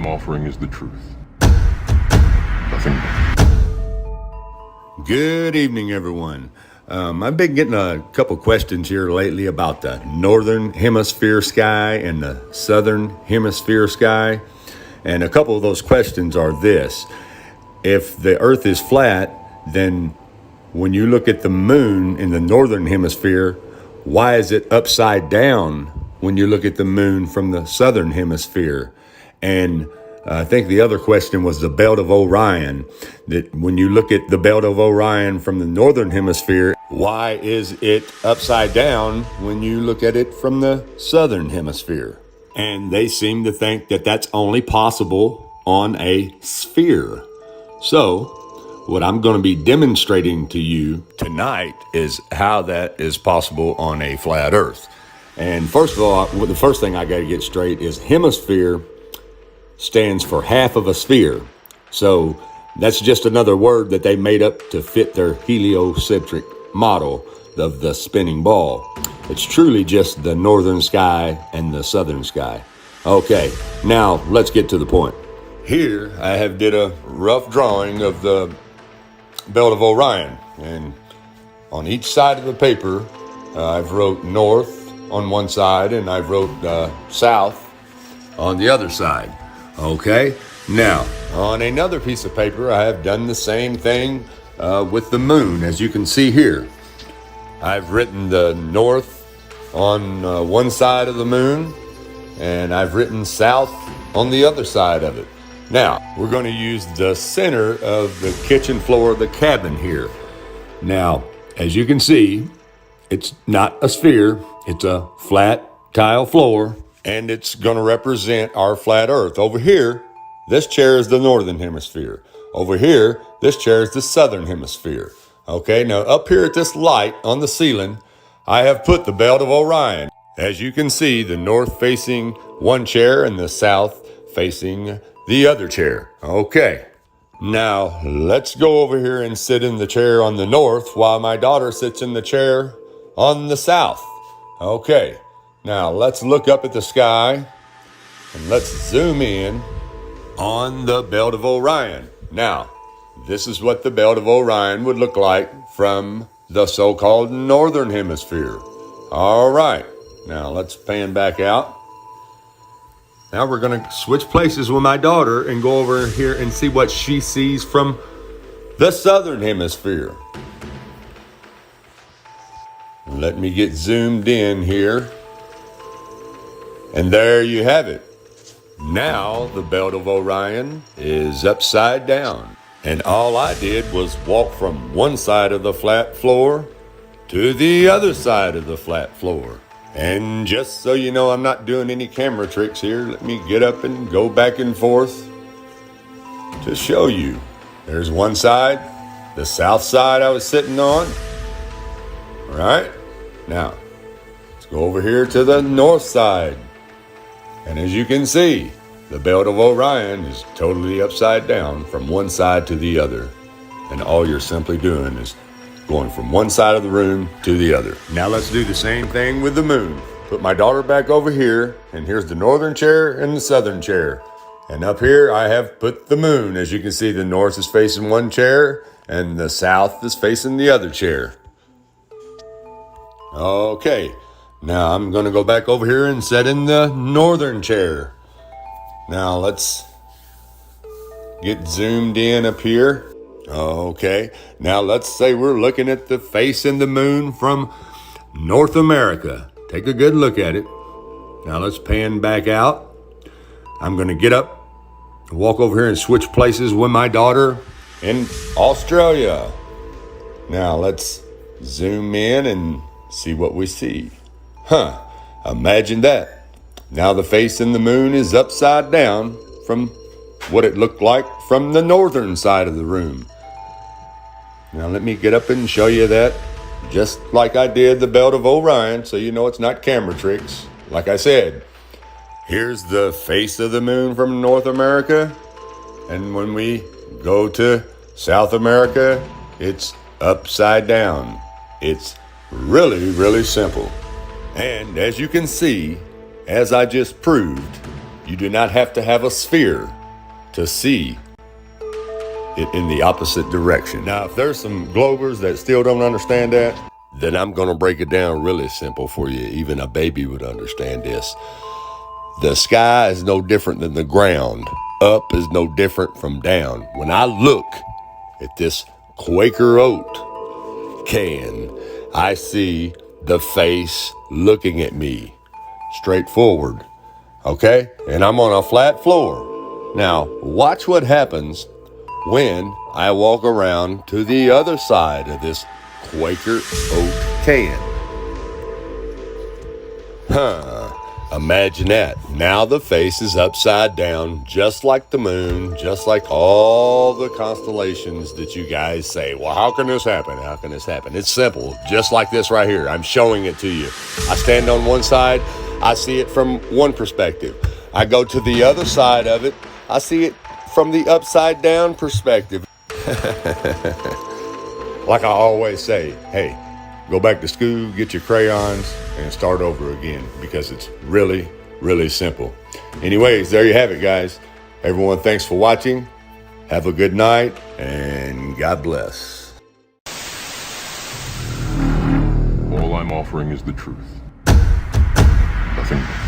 I'm offering is the truth. Nothing more. Good evening, everyone. I've been getting a couple questions here lately about the northern hemisphere sky and the southern hemisphere sky. And a couple of those questions are this. If the earth is flat, then when you look at the moon in the northern hemisphere, why is it upside down when you look at the moon from the southern hemisphere? And I think the other question was the Belt of Orion, that when you look at the Belt of Orion from the northern hemisphere, why is it upside down when you look at it from the southern hemisphere? And they seem to think that that's only possible on a sphere. So, what I'm going to be demonstrating to you tonight is how that is possible on a flat earth. And first of all, the first thing I got to get straight is hemisphere stands for half of a sphere. So that's just another word that they made up to fit their heliocentric model of the spinning ball. It's truly just the northern sky and the southern sky. Okay, now let's get to the point. Here I have did a rough drawing of the Belt of Orion, and on each side of the paper I've wrote north on one side and I've wrote south on the other side. Okay, now on another piece of paper I have done the same thing with the moon. As you can see here, I've written the north on one side of the moon and I've written south on the other side of it. Now, we're going to use the center of the kitchen floor of the cabin here. Now, as you can see, it's not a sphere, it's a flat tile floor, and it's going to represent our flat earth. Over here, this chair is the northern hemisphere. Over here, this chair is the southern hemisphere. Okay, now up here at this light on the ceiling, I have put the Belt of Orion. As you can see, the north facing one chair and the south facing the other chair. Okay, now let's go over here and sit in the chair on the north while my daughter sits in the chair on the south. Okay, now let's look up at the sky and let's zoom in on the Belt of Orion. Now, this is what the Belt of Orion would look like from the so-called northern hemisphere. All right, now let's pan back out. Now we're going to switch places with my daughter and go over here and see what she sees from the southern hemisphere. Let me get zoomed in here. And there you have it. Now the Belt of Orion is upside down. And all I did was walk from one side of the flat floor to the other side of the flat floor. And just so you know I'm not doing any camera tricks here, let me get up and go back and forth to show you. There's one side, the south side I was sitting on. All right, now let's go over here to the north side. And as you can see, the Belt of Orion is totally upside down from one side to the other. And all you're simply doing is going from one side of the room to the other. Now let's do the same thing with the moon. Put my daughter back over here, and here's the northern chair and the southern chair. And up here I have put the moon. As you can see, the north is facing one chair and the south is facing the other chair. Okay, now I'm gonna go back over here and sit in the northern chair. Now let's get zoomed in up here. Okay, now let's say we're looking at the face in the moon from North America. Take a good look at it. Now let's pan back out. I'm going to get up, walk over here and switch places with my daughter in Australia. Now let's zoom in and see what we see. Imagine that. Now the face in the moon is upside down from what it looked like from the northern side of the room. Now let me get up and show you that, just like I did the Belt of Orion, so you know it's not camera tricks. Like I said, here's the face of the moon from North America, and when we go to South America, it's upside down. It's really, really simple. And as you can see, as I just proved, You do not have to have a sphere to see it in the opposite direction. Now, if there's some Globers that still don't understand that, then I'm going to break it down really simple for you. Even a baby would understand this. The sky is no different than the ground. Up is no different from down. When I look at this Quaker Oat can, I see the face looking at me straight forward. Okay? And I'm on a flat floor. Now, watch what happens when I walk around to the other side of this Quaker Oat can. Imagine that. Now the face is upside down, just like the moon, just like all the constellations that you guys say, well, how can this happen? How can this happen? It's simple, just like this right here. I'm showing it to you. I stand on one side, I see it from one perspective. I go to the other side of it, I see it from the upside down perspective. Like I always say, hey, go back to school, get your crayons, and start over again, because it's really, really simple. Anyways, there you have it, guys. Everyone, thanks for watching. Have a good night, and God bless. All I'm offering is the truth. Nothing more.